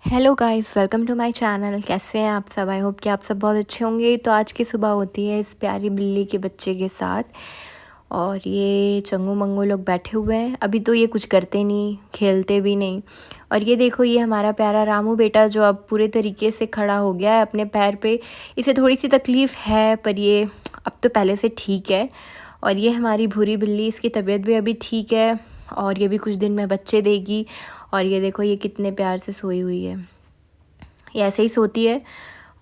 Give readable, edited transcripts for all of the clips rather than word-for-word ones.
Hello guys, welcome to my channel. कैसे हैं आप सब? आई होप कि आप सब बहुत अच्छे होंगे। तो आज की सुबह होती है इस प्यारी बिल्ली के बच्चे के साथ, और ये चंगू मंगू लोग बैठे हुए हैं। अभी तो ये कुछ करते नहीं, खेलते भी नहीं। और ये देखो, ये हमारा प्यारा रामू बेटा जो अब पूरे तरीके से खड़ा हो गया है अपने पैर पे। इसे थोड़ी सी तकलीफ़ है, पर ये अब तो पहले से ठीक है। और ये हमारी भूरी बिल्ली, इसकी तबीयत भी अभी ठीक है और ये भी कुछ दिन में बच्चे देगी। और ये देखो, ये कितने प्यार से सोई हुई है। ये ऐसे ही सोती है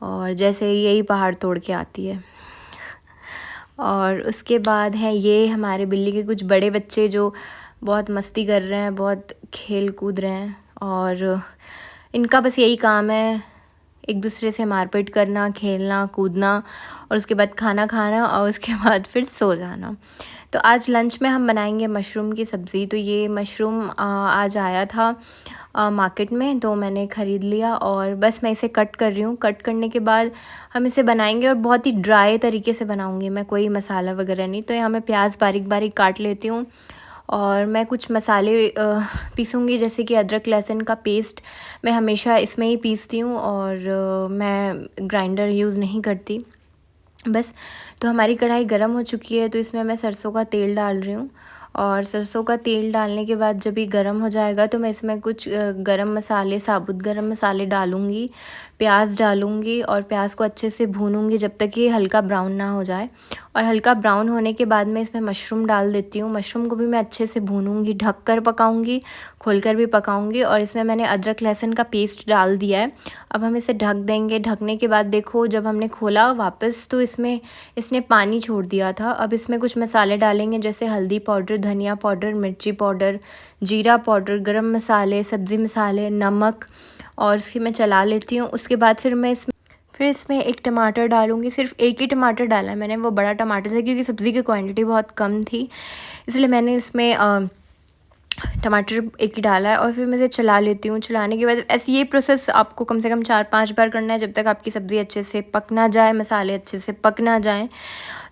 और जैसे यही पहाड़ तोड़ के आती है। और उसके बाद है ये हमारे बिल्ली के कुछ बड़े बच्चे जो बहुत मस्ती कर रहे हैं, बहुत खेल कूद रहे हैं। और इनका बस यही काम है, एक दूसरे से मारपीट करना, खेलना कूदना, और उसके बाद खाना खाना, और उसके बाद फिर सो जाना। तो आज लंच में हम बनाएंगे मशरूम की सब्ज़ी। तो ये मशरूम आज आया था मार्केट में, तो मैंने ख़रीद लिया और बस मैं इसे कट कर रही हूँ। कट करने के बाद हम इसे बनाएंगे और बहुत ही ड्राई तरीके से बनाऊँगी मैं, कोई मसाला वगैरह नहीं। तो यहाँ मैं प्याज बारीक बारीक काट लेती हूँ और मैं कुछ मसाले पीसूँगी, जैसे कि अदरक लहसुन का पेस्ट मैं हमेशा इसमें ही पीसती हूँ, और मैं ग्राइंडर यूज़ नहीं करती बस। तो हमारी कढ़ाई गर्म हो चुकी है, तो इसमें मैं सरसों का तेल डाल रही हूँ। और सरसों का तेल डालने के बाद जब ये गर्म हो जाएगा तो मैं इसमें कुछ गरम मसाले, साबुत गरम मसाले डालूँगी, प्याज डालूँगी और प्याज को अच्छे से भूनूँगी जब तक ये हल्का ब्राउन ना हो जाए। और हल्का ब्राउन होने के बाद मैं इसमें मशरूम डाल देती हूँ। मशरूम को भी मैं अच्छे से भूनूँगी, ढक कर पकाऊँगी, खोल कर भी पकाऊँगी। और इसमें मैंने अदरक लहसुन का पेस्ट डाल दिया है। अब हम इसे ढक देंगे। ढकने के बाद देखो, जब हमने खोला वापस तो इसने पानी छोड़ दिया था। अब इसमें कुछ मसाले डालेंगे, जैसे हल्दी पाउडर, धनिया पाउडर, मिर्ची पाउडर, जीरा पाउडर, गरम मसाले, सब्ज़ी मसाले, नमक, और इसकी मैं चला लेती हूँ। उसके बाद फिर इसमें एक टमाटर डालूँगी। सिर्फ एक ही टमाटर डाला है मैंने, वो बड़ा टमाटर था, क्योंकि सब्ज़ी की क्वांटिटी बहुत कम थी, इसलिए मैंने इसमें टमाटर एक ही डाला है। और फिर मैं इसे चला लेती हूँ। चलाने के बाद ऐसे ये प्रोसेस आपको कम से कम 4-5 बार करना है, जब तक आपकी सब्ज़ी अच्छे से पक ना जाए, मसाले अच्छे से पक ना जाएँ।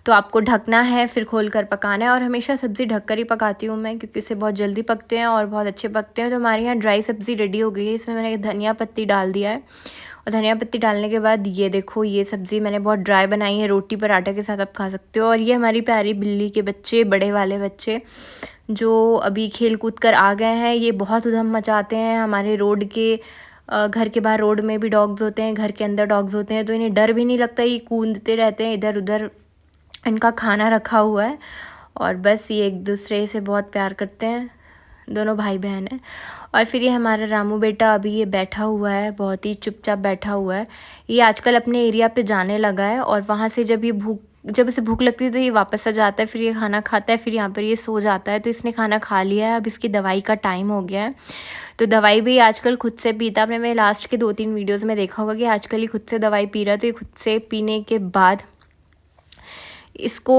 तो आपको ढकना है, फिर खोल कर पकाना है। और हमेशा सब्ज़ी ढक कर ही पकाती हूँ मैं, क्योंकि इससे बहुत जल्दी पकते हैं और बहुत अच्छे पकते हैं। तो हमारे यहाँ ड्राई सब्ज़ी रेडी हो गई है। इसमें मैंने धनिया पत्ती डाल दिया है, और धनिया पत्ती डालने के बाद ये देखो, ये सब्ज़ी मैंने बहुत ड्राई बनाई है, रोटी पराठा के साथ आप खा सकते हो। और ये हमारी प्यारी बिल्ली के बच्चे, बड़े वाले बच्चे जो अभी खेल कूद कर आ गए हैं, ये बहुत उधम मचाते हैं। हमारे रोड के घर के बाहर रोड में भी डॉग्स होते हैं, घर के अंदर डॉग्स होते हैं, तो इन्हें डर भी नहीं लगता, ये कूदते रहते हैं इधर उधर। इनका खाना रखा हुआ है और बस ये एक दूसरे से बहुत प्यार करते हैं, दोनों भाई बहन हैं। और फिर ये हमारा रामू बेटा अभी ये बैठा हुआ है, बहुत ही चुपचाप बैठा हुआ है। ये आजकल अपने एरिया पे जाने लगा है, और वहाँ से जब इसे भूख लगती है तो ये वापस आ जाता है, फिर ये खाना खाता है, फिर यहाँ पर ये सो जाता है। तो इसने खाना खा लिया है, अब इसकी दवाई का टाइम हो गया है। तो दवाई भी आजकल खुद से पीता। आपने मेरे लास्ट के 2-3 वीडियोज़ में देखा होगा कि आजकल ये खुद से दवाई पी रहा है। तो ये खुद से पीने के बाद इसको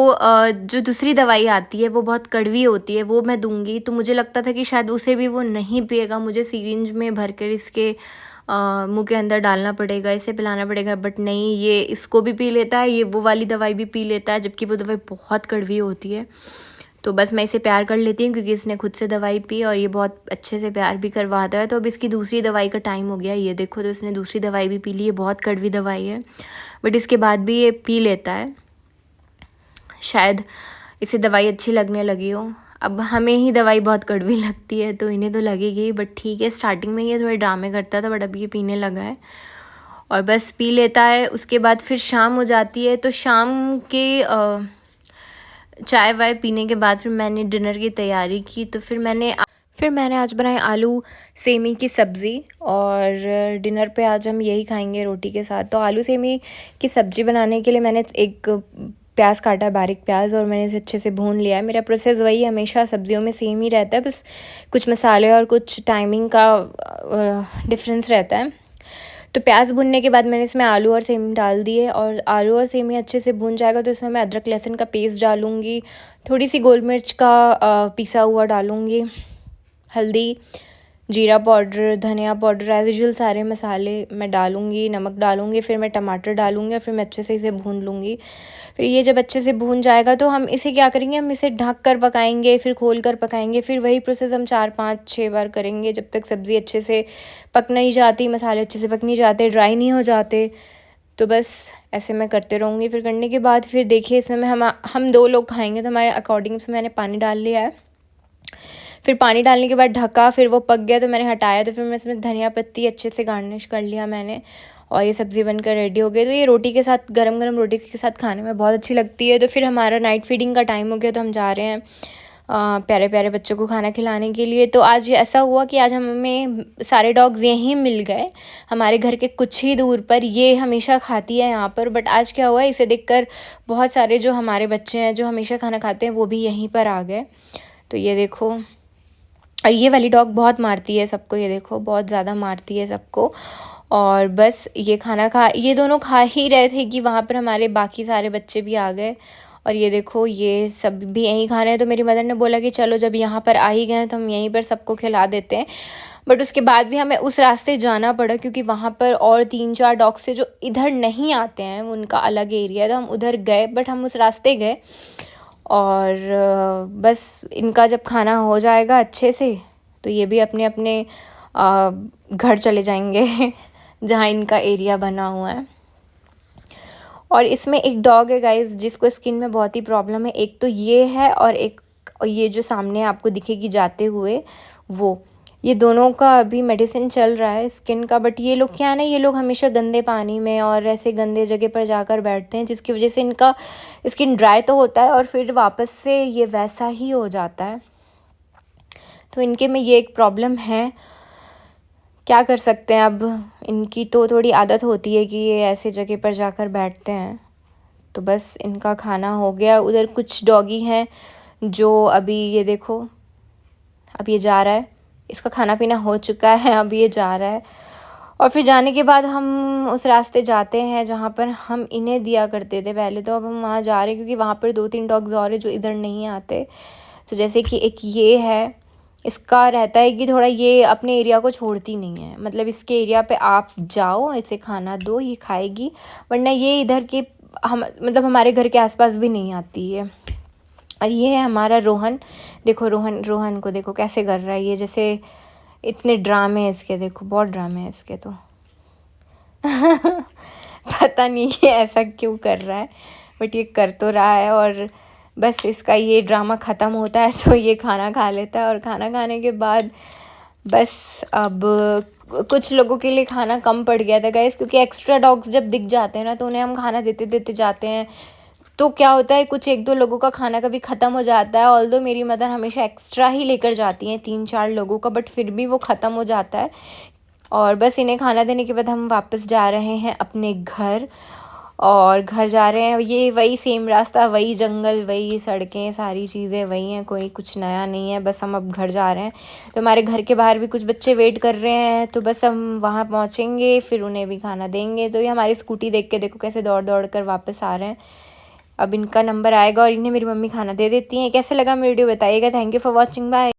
जो दूसरी दवाई आती है वो बहुत कड़वी होती है, वो मैं दूंगी। तो मुझे लगता था कि शायद उसे भी वो नहीं पिएगा, मुझे सिरिंज में भरकर इसके मुंह के अंदर डालना पड़ेगा, इसे पिलाना पड़ेगा। बट नहीं, ये इसको भी पी लेता है, ये वो वाली दवाई भी पी लेता है, जबकि वो दवाई बहुत कड़वी होती है। तो बस मैं इसे प्यार कर लेती हूँ, क्योंकि इसने खुद से दवाई पी और ये बहुत अच्छे से प्यार भी करवाता है। तो अब इसकी दूसरी दवाई का टाइम हो गया, ये देखो। तो इसने दूसरी दवाई भी पी ली है, बहुत कड़वी दवाई है, बट इसके बाद भी ये पी लेता है। शायद इसे दवाई अच्छी लगने लगी हो। अब हमें ही दवाई बहुत कड़वी लगती है, तो इन्हें तो लगेगी, बट ठीक है। स्टार्टिंग में ये थोड़े ड्रामे करता था, बट अब ये पीने लगा है और बस पी लेता है। उसके बाद फिर शाम हो जाती है, तो शाम के चाय वाय पीने के बाद फिर मैंने डिनर की तैयारी की। तो फिर मैंने आज बनाई आलू सेमी की सब्ज़ी, और डिनर पे आज हम यही खाएंगे रोटी के साथ। तो आलू सेमी की सब्ज़ी बनाने के लिए मैंने एक प्याज काटा, बारीक प्याज, और मैंने इसे अच्छे से भून लिया है। मेरा प्रोसेस वही हमेशा सब्जियों में सेम ही रहता है, बस कुछ मसाले और कुछ टाइमिंग का डिफरेंस रहता है। तो प्याज भुनने के बाद मैंने इसमें आलू और सेमी डाल दिए, और आलू और सेमी अच्छे से भून जाएगा तो इसमें मैं अदरक लहसुन का पेस्ट डालूँगी, थोड़ी सी गोल मिर्च का पिसा हुआ डालूँगी, हल्दी, जीरा पाउडर, धनिया पाउडर, एज़ यूजुअल सारे मसाले मैं डालूँगी, नमक डालूँगी, फिर मैं टमाटर डालूँगी और फिर मैं अच्छे से इसे भून लूँगी। फिर ये जब अच्छे से भून जाएगा तो हम इसे क्या करेंगे, हम इसे ढक कर पकाएंगे, फिर खोल कर पकाएंगे, फिर वही प्रोसेस हम 4-5-6 बार करेंगे जब तक सब्ज़ी अच्छे से पक नहीं जाती, मसाले अच्छे से पक नहीं जाते, ड्राई नहीं हो जाते। तो बस ऐसे मैं करते रहूँगी। फिर करने के बाद फिर देखिए इसमें हम 2 लोग खाएँगे तो हमारे अकॉर्डिंग से मैंने पानी डाल लिया है। फिर पानी डालने के बाद ढका, फिर वो पक गया तो मैंने हटाया, तो फिर मैं इसमें धनिया पत्ती अच्छे से गार्निश कर लिया मैंने और ये सब्ज़ी बनकर रेडी हो गई। तो ये रोटी के साथ, गरम-गरम रोटी के साथ खाने में बहुत अच्छी लगती है। तो फिर हमारा नाइट फीडिंग का टाइम हो गया तो हम जा रहे हैं प्यारे-प्यारे बच्चों को खाना खिलाने के लिए। तो आज ऐसा हुआ कि आज हमें सारे डॉग्स यहीं मिल गए, हमारे घर के कुछ ही दूर पर। ये हमेशा खाती है यहाँ पर, बट आज क्या हुआ, इसे देखकर बहुत सारे जो हमारे बच्चे हैं जो हमेशा खाना खाते हैं वो भी यहीं पर आ गए। तो ये देखो, और ये वाली डॉग बहुत मारती है सबको, ये देखो बहुत ज़्यादा मारती है सबको। और बस ये दोनों खा ही रहे थे कि वहाँ पर हमारे बाकी सारे बच्चे भी आ गए। और ये देखो ये सब भी यहीं खा रहे हैं। तो मेरी मदर ने बोला कि चलो जब यहाँ पर आ ही गए हैं तो हम यहीं पर सबको खिला देते हैं। बट उसके बाद भी हमें उस रास्ते जाना पड़ा क्योंकि वहाँ पर और 3-4 डॉग्स थे जो इधर नहीं आते हैं, उनका अलग एरिया है, तो हम उधर गए, बट हम उस रास्ते गए। और बस इनका जब खाना हो जाएगा अच्छे से तो ये भी अपने अपने घर चले जाएंगे जहाँ इनका एरिया बना हुआ है। और इसमें एक डॉग है गाइस जिसको स्किन में बहुत ही प्रॉब्लम है। एक तो ये है और एक ये जो सामने आपको दिखेगी जाते हुए वो, ये दोनों का अभी मेडिसिन चल रहा है स्किन का। बट ये लोग क्या है ना, ये लोग हमेशा गंदे पानी में और ऐसे गंदे जगह पर जाकर बैठते हैं, जिसकी वजह से इनका स्किन ड्राई तो होता है और फिर वापस से ये वैसा ही हो जाता है। तो इनके में ये एक प्रॉब्लम है, क्या कर सकते हैं अब, इनकी तो थोड़ी आदत होती है कि ये ऐसे जगह पर जाकर बैठते हैं। तो बस इनका खाना हो गया। उधर कुछ डॉगी हैं जो अभी ये देखो, अब ये जा रहा है, इसका खाना पीना हो चुका है, अब ये जा रहा है। और फिर जाने के बाद हम उस रास्ते जाते हैं जहाँ पर हम इन्हें दिया करते थे पहले। तो अब हम वहाँ जा रहे हैं क्योंकि वहाँ पर 2-3 डॉग्स और हैं जो इधर नहीं आते। तो जैसे कि एक ये है, इसका रहता है कि थोड़ा ये अपने एरिया को छोड़ती नहीं है, मतलब इसके एरिया पे आप जाओ, इसे खाना दो, ये खाएगी, वरना ये इधर के मतलब हमारे घर के आसपास भी नहीं आती है। और ये है हमारा रोहन, देखो रोहन को देखो कैसे कर रहा है ये, जैसे इतने ड्रामे हैं इसके, देखो बहुत ड्रामे हैं इसके तो पता नहीं ये ऐसा क्यों कर रहा है, बट ये कर तो रहा है। और बस इसका ये ड्रामा ख़त्म होता है तो ये खाना खा लेता है। और खाना खाने के बाद बस अब कुछ लोगों के लिए खाना कम पड़ गया था गाइस, क्योंकि एक्स्ट्रा डॉग्स जब दिख जाते हैं ना तो उन्हें हम खाना देते देते जाते हैं। तो क्या होता है, कुछ 1-2 लोगों का खाना कभी ख़त्म हो जाता है। ऑल्दो मेरी मदर हमेशा एक्स्ट्रा ही लेकर जाती हैं 3-4 लोगों का, बट फिर भी वो ख़त्म हो जाता है। और बस इन्हें खाना देने के बाद हम वापस जा रहे हैं अपने घर। और घर जा रहे हैं, ये वही सेम रास्ता, वही जंगल, वही सड़कें, सारी चीज़ें वही हैं, कोई कुछ नया नहीं है। बस हम अब घर जा रहे हैं। तो हमारे घर के बाहर भी कुछ बच्चे वेट कर रहे हैं, तो बस हम वहाँ पहुँचेंगे, फिर उन्हें भी खाना देंगे। तो ये हमारी स्कूटी देख के देखो कैसे दौड़ दौड़ कर वापस आ रहे हैं। अब इनका नंबर आएगा और इन्हें मेरी मम्मी खाना दे देती हैं। कैसे लगा मेरी वीडियो बताइएगा। Thank you for watching, bye.